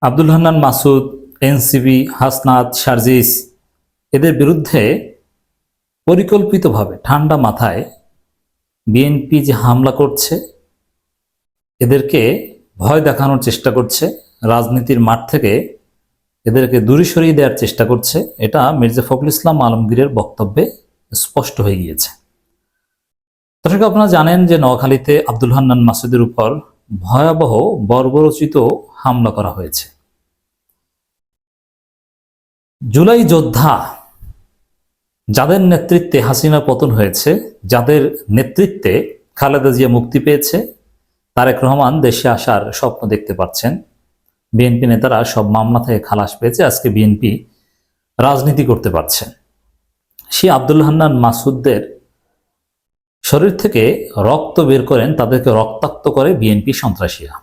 Abdul Hannan Masud, NCB, Hasnat, Sarjis এদের বিরুদ্ধে পরিকল্পিতভাবে ঠান্ডা মাথায় বিএনপি যে হামলা করছে, এদেরকে ভয় দেখানোর চেষ্টা করছে, রাজনীতির মাঠ থেকে এদেরকে দূরে সরিয়ে দেওয়ার চেষ্টা করছে, এটা মির্জা ফখরুল ইসলাম আলমগীরের বক্তব্যে স্পষ্ট হয়ে গিয়েছে। দর্শক, আপনারা জানেন যে নোয়াখালীতে আব্দুল হান্নান মাসুদের উপর ভয়াবহ বর্বরচিত হামলা করা হয়েছে। জুলাই যোদ্ধা যাদের নেতৃত্বে হাসিনা পতন হয়েছে, যাদের নেতৃত্বে খালেদা জিয়া মুক্তি পেয়েছে, তারেক রহমান দেশে আসার স্বপ্ন দেখতে পাচ্ছেন, বিএনপি নেতারা সব মামলা থেকে খালাস পেয়েছে, আজকে বিএনপি রাজনীতি করতে পারছে। সেই আব্দুল হান্নান মাসুদদের শরীর থেকে রক্ত বের করেন, তাদেরকে রক্তাক্ত করে বিএনপি সন্ত্রাসীরা।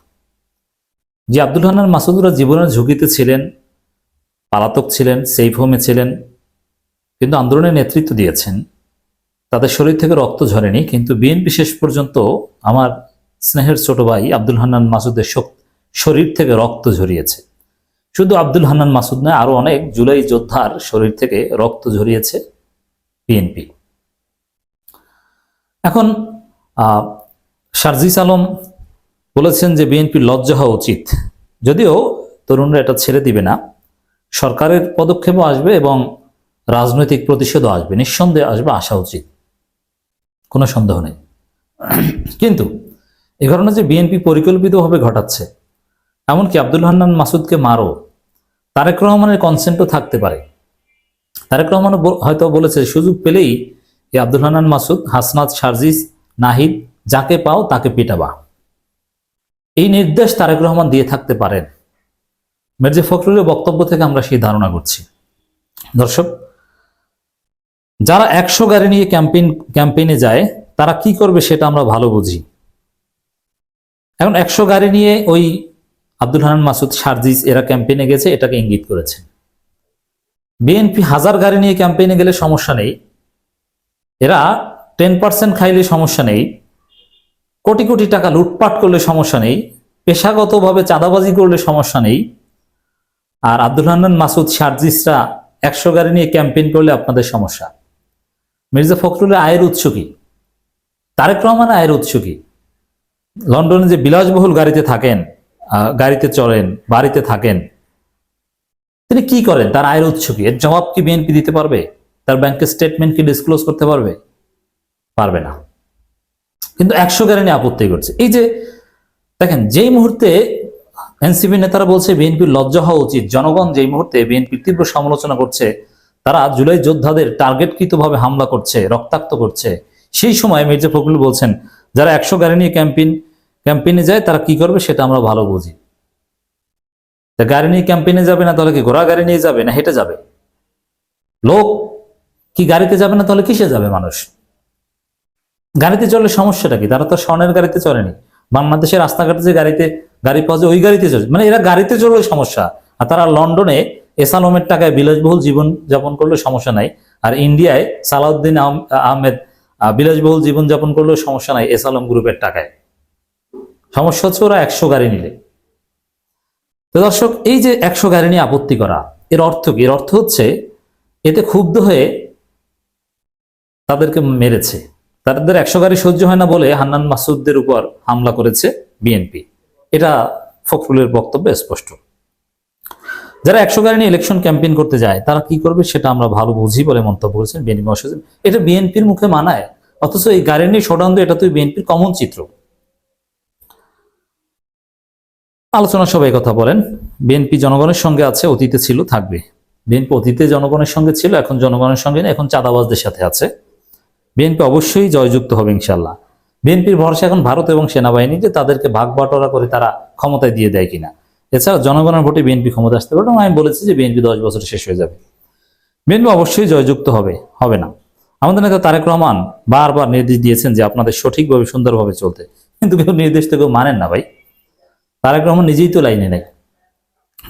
যে আব্দুল হান্নান মাসুদরা জীবনের ঝুঁকিতে ছিলেন, পলাতক ছিলেন, সেফ হোমে ছিলেন, কিন্তু আন্দোলনে নেতৃত্ব দিয়েছেন, তাদের শরীর থেকে রক্ত ঝরেনি, কিন্তু বিএনপি শেষ পর্যন্ত আমার স্নেহের ছোট ভাই আব্দুল হান্নান মাসুদের শরীর থেকে রক্ত ঝরিয়েছে। শুধু আব্দুল হান্নান মাসুদ নয়, আরো অনেক জুলাই যোদ্ধার শরীর থেকে রক্ত ঝরিয়েছে বিএনপি। এখন সার্জিস আলম বলেছেন যে বিএনপির লজ্জা হওয়া উচিত, যদিও তরুণরা এটা ছেড়ে দিবে না, সরকারের পদক্ষেপও আসবে এবং রাজনৈতিক প্রতিশোধও আসবে, নিঃসন্দেহে আসবে, আসা উচিত, কোনো সন্দেহ নেই। কিন্তু এ ঘটনা যে বিএনপি পরিকল্পিতভাবে ঘটাচ্ছে, এমনকি আব্দুল হান্নান মাসুদকে মারো, তারেক রহমানের কনসেন্টও থাকতে পারে। তারেক রহমান হয়তো বলেছে সুযোগ পেলেই এই আব্দুল হান্নান মাসুদ, হাসনাত, সার্জিস, নাহিদ, যাকে পাও তাকে পিটাবা, এই নির্দেশ তারেক রহমান দিয়ে থাকতে পারেন। মির্জা ফখরুলের বক্তব্য থেকে আমরা সেই ধারণা করছি। দর্শক, যারা 100 গাড়ি নিয়ে ক্যাম্পেইনে যায়, তারা কি করবে সেটা আমরা ভালো বুঝি। এখন 100 গাড়ি নিয়ে ওই আব্দুল হান্নান মাসুদ, সার্জিস এরা ক্যাম্পেইনে গেছে, এটাকে ইঙ্গিত করেছে। বিএনপি 1000 গাড়ি নিয়ে ক্যাম্পেইনে গেলে সমস্যা নেই, এরা 10% খাইলে সমস্যা নেই, কোটি কোটি টাকা লুটপাট করলে সমস্যা নেই, পেশাগতভাবে চাঁদাবাজি করলে সমস্যা নেই। আর আব্দুল হান্নান মাসুদ, সার্জিসরা 100 গাড়ি নিয়ে ক্যাম্পেইন করলে আপনাদের সমস্যা। মির্জা ফখরুলের আয়ের উৎস কি? তারেক রহমানের আয়ের উৎস কি? লন্ডনে যে বিলাসবহুল গাড়িতে থাকেন, গাড়িতে চলেন, বাড়িতে থাকেন, তিনি কি করেন? তার আয়ের উৎস কি? এর জবাব কি বিএনপি দিতে পারবে? তার ব্যাংকের স্টেটমেন্ট কি ডিসক্লোজ করতে পারবে? পারবে না। কিন্তু 100 গাড়ি নিয়ে আপত্তি করছে। এই যে দেখেন, যেই মুহূর্তে এনসিপি নেতারা বলছে বিএনপির লজ্জা হওয়া উচিত, জনগণ যেই মুহূর্তে বিএনপির তীব্র সমালোচনা করছে, তারা জুলাই যোদ্ধাদের টার্গেটকৃতভাবে হামলা করছে, রক্তাক্ত করছে, সেই সময় মির্জা ফখরুল বলছেন যারা 100 গাড়ি নিয়ে ক্যাম্পেইনে যায় তারা কি করবে সেটা আমরা ভালো বুঝি। গাড়ি নিয়ে ক্যাম্পেইনে যাবে না, তাহলে কি ঘোড়া গাড়ি নিয়ে যাবে না হেঁটে যাবে? লোক কি গাড়িতে যাবে না, তাহলে কিসে যাবে মানুষ? গাড়িতে চললে সমস্যাটা কি? তারা তো স্বর্ণের গাড়িতে চলেনি। বাংলাদেশের রাস্তাঘাটে যে গাড়ি পাওয়া যায় ওই গাড়িতে চলে, মানে এরা গাড়িতে চললে সমস্যা। আর তারা লন্ডনে এসালমের টাকায় বিলাসবহুল জীবন যাপন করলে সমস্যা নাই, আর ইন্ডিয়ায় সালাউদ্দিন আহমেদ বিলাসবহুল জীবন যাপন করলেও সমস্যা নাই এসালম গ্রুপের টাকায়। সমস্যা হচ্ছে ওরা 100 গাড়ি নিলে। তো দর্শক, এই যে 100 গাড়ি নিয়ে আপত্তি করা, এর অর্থ কি? এর অর্থ হচ্ছে এতে ক্ষুব্ধ হয়ে তাদেরকে মেরেছে। তাদের 100 গাড়ি সহ্য হয় না বলে হান্নান মাসুদদের উপর হামলা করেছে বিএনপি। এটা ফখরুলের বক্তব্যে স্পষ্ট। যারা 100 গাড়ি নিয়ে ইলেকশন ক্যাম্পেইন করতে যায় তারা কি করবে সেটা আমরা ভালো বুঝি বলে মন্তব্য করেছেন বিএনপি মহাসচিব। এটা বিএনপির মুখে মানায়, অথচ এই গাড়ি নিয়ে শোডাউন, এটা তো বিএনপির কমন চিত্র। আলোচনা সবাই কথা বলেন, বিএনপি জনগণের সঙ্গে আছে, অতীতে ছিল, থাকবে। বিএনপি অতীতে জনগণের সঙ্গে ছিল, এখন জনগণের সঙ্গে নেই, এখন চাঁদাবাজদের সাথে আছে। বিএনপি অবশ্যই জয়যুক্ত হবে ইনশাল্লাহ। বিএনপির ভরসা এখন ভারত এবং সেনাবাহিনী, যে তাদেরকে ভাগ বাটোয়ারা করে তারা ক্ষমতায় দিয়ে দেয় কিনা। এছাড়া জনগণের ভোটে বিএনপি ক্ষমতা আসতে পারে, এবং আমি বলেছি যে বিএনপি 10 বছরে শেষ হয়ে যাবে। বিএনপি অবশ্যই জয়যুক্ত হবে না। আমাদের নেতা তারেক রহমান বারবার নির্দেশ দিয়েছেন যে আপনাদের সঠিকভাবে সুন্দরভাবে চলতে, কিন্তু কেউ নির্দেশ তো কেউ মানেন না ভাই। তারেক রহমান নিজেই তো লাইনে নেই।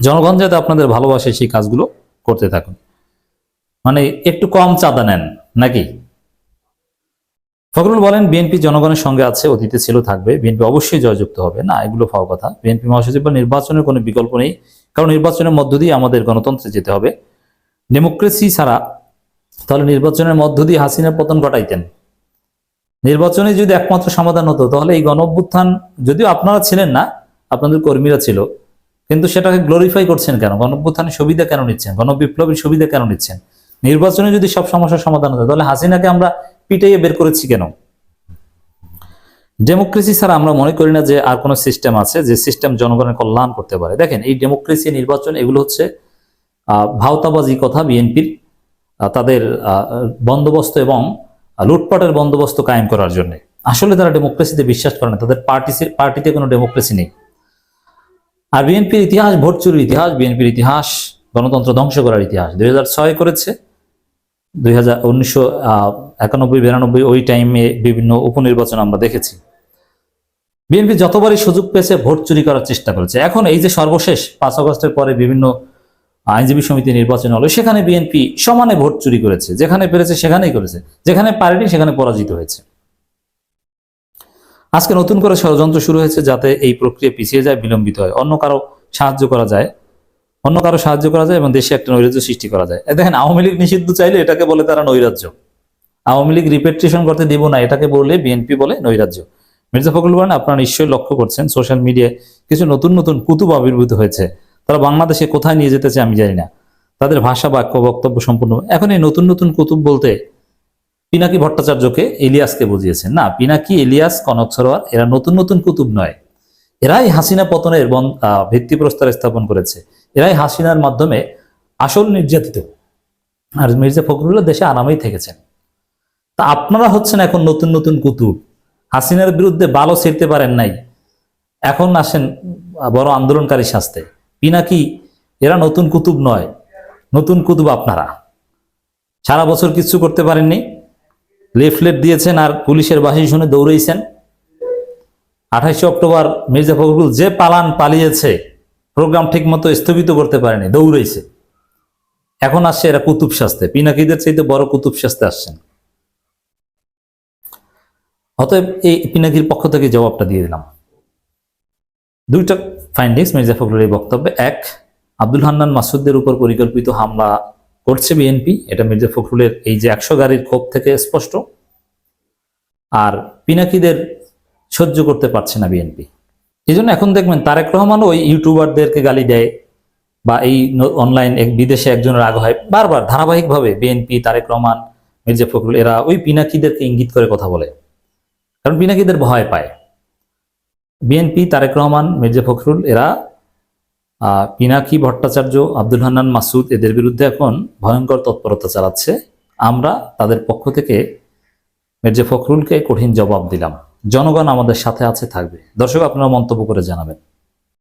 জনগণ যাতে আপনাদের ভালোবাসে সেই কাজগুলো করতে থাকুন, মানে একটু কম চাঁদা নেন নাকি। ফখরুল বলেন বিএনপি জনগণের সঙ্গে আছে, অতীতে ছিল, থাকবে, বিএনপি অবশ্যই জয়যুক্ত হবে। না, এগুলো ফাও কথা। বিএনপি মহাসচিব বলেন নির্বাচনের কোনো বিকল্প নেই, কারণ নির্বাচনের মধ্য দিয়ে আমাদের গণতন্ত্রে যেতে হবে। ডেমোক্রেসি ছাড়া তাহলে নির্বাচনের মধ্য দিয়ে হাসিনার পতন ঘটাইতেন। নির্বাচনে যদি একমাত্র সমাধান হতো তাহলে এই গণঅভ্যুত্থান, যদিও আপনারা ছিলেন না, আপনাদের কর্মীরা ছিল, কিন্তু সেটাকে গ্লোরিফাই করছেন কেন? গণঅভ্যুত্থানের সুবিধা কেন নিচ্ছেন? গণবিপ্লবের সুবিধা কেন নিচ্ছেন? নির্বাচনে যদি সব সমস্যার সমাধান হতো তাহলে হাসিনাকে আমরা পিটাইয়ে বের করেছি কেন? ডেমোক্রেসি ছাড়া আমরা মনে করি না যে আর কোনো সিস্টেম আছে যে সিস্টেম জনগণের কল্যাণ করতে পারে। দেখেন, এই ডেমোক্রেসি, নির্বাচন, এগুলো হচ্ছে ভাওতাবাজি কথা বিএনপির, তাদের বন্দোবস্ত এবং লুটপাটের বন্দোবস্ত কায়েম করার জন্য। আসলে তারা ডেমোক্রেসিতে বিশ্বাস করে না, তাদের পার্টিতে কোনো ডেমোক্রেসি নেই। আর বিএনপির ইতিহাস ভোট চুরির ইতিহাস, বিএনপির ইতিহাস গণতন্ত্র ধ্বংস করার ইতিহাস। 2006 করেছে, 1991-92 ওই টাইমে বিভিন্ন উপনির্বাচন আমরা দেখেছি। বিএনপি যতবারই সুযোগ পেয়েছে ভোট চুরি করার চেষ্টা করেছে। এখন এই যে সর্বশেষ 5 আগস্টের পরে বিভিন্ন আইনজীবী সমিতি নির্বাচন হলো, সেখানে বিএনপি সমানে ভোট চুরি করেছে, যেখানে পেরেছে সেখানেই করেছে, যেখানে পারেনি সেখানে পরাজিত হয়েছে। আজকে নতুন করে ষড়যন্ত্র শুরু হয়েছে যাতে এই প্রক্রিয়া পিছিয়ে যায়, বিলম্বিত হয়, অন্য কারো সাহায্য করা যায় এবং দেশে একটা নৈরাজ্য সৃষ্টি করা যায়। দেখেন, আওয়ামী লীগ নিষিদ্ধ চাইলে এটাকে বলে তারা নৈরাজ্য। আওয়ামী লীগ রিপেট্রিশন করতে দিব না, এটাকে বললে বিএনপি বলে নৈরাজ্য। মির্জা ফখরুল বলেন আপনারা নিশ্চয়ই লক্ষ্য করছেন সোশ্যাল মিডিয়ায় কিছু নতুন নতুন কুতুব আবির্ভূত হয়েছে, তারা বাংলাদেশে কোথায় নিয়ে যেতেছে আমি জানি না, তাদের ভাষা বাক্য বক্তব্য সম্পূর্ণ। এখন এই নতুন নতুন কুতুব বলতে পিনাকি ভট্টাচার্যকে, ইলিয়াসকে বুঝিয়েছেন। না, পিনাকি, ইলিয়াস, কনক সরোয়ার এরা নতুন নতুন কুতুব নয়, এরাই হাসিনা পতনের ভিত্তিপ্রস্তর স্থাপন করেছে, এরাই হাসিনার মাধ্যমে আসল নির্যাতিত। আর মির্জা ফখরুল্লাহ দেশে আরামেই থেকেছেন। তা আপনারা হচ্ছেন এখন নতুন নতুন কুতুব, হাসিনার বিরুদ্ধে ভালো ছিড়তে পারেন নাই, এখন আসেন বড় আন্দোলনকারী সাজতে। পিনাকি, এরা নতুন কুতুব নয়, নতুন কুতুব আপনারা। সারা বছর কিছু করতে পারেননি, লিফলেট দিয়েছেন আর পুলিশের বাঁশি শুনে দৌড়েছেন। 28 অক্টোবর মির্জা ফখরুল যে পালিয়েছে, প্রোগ্রাম ঠিক মতো স্থগিত করতে পারেনি, দৌড়েছে। এখন আসছে এরা কুতুব সাজতে, পিনাকিদের চাইতে বড় কুতুব সাজতে আসছেন। অতএব এই পিনাকির পক্ষ থেকে জবাবটা দিয়ে দিলাম। দুইটা ফাইন্ডিংস মির্জা ফখরুলের এই বক্তব্যে। এক, আব্দুল হান্নান মাসুদদের উপর পরিকল্পিত হামলা করছে বিএনপি, এটা মির্জা ফখরুলের এই যে 100 গাড়ির ক্ষোভ থেকে স্পষ্ট। আর পিনাকিদের সহ্য করতে পারছে না বিএনপি, এই জন্য এখন দেখবেন তারেক রহমানও ওই ইউটিউবারদেরকে গালি দেয়, বা এই অনলাইন বিদেশে একজনের রাগ হয়, বারবার ধারাবাহিকভাবে বিএনপি, তারেক রহমান, মির্জা ফখরুল এরা ওই পিনাকিদেরকে ইঙ্গিত করে কথা বলে, কারণ পিনাকিদের ভয় পায়। বিএনপি, তারেক রহমান, মির্জা ফখরুল এরা পিনাকি ভট্টাচার্য, আব্দুল হান্নান মাসুদ এদের বিরুদ্ধে এখন ভয়ঙ্কর তৎপরতা চালাচ্ছে। আমরা তাদের পক্ষ থেকে মির্জা ফখরুলকে কঠিন জবাব দিলাম। জনগণ আমাদের সাথে আছে, থাকবে। দর্শক, আপনারা মন্তব্য করে জানাবেন।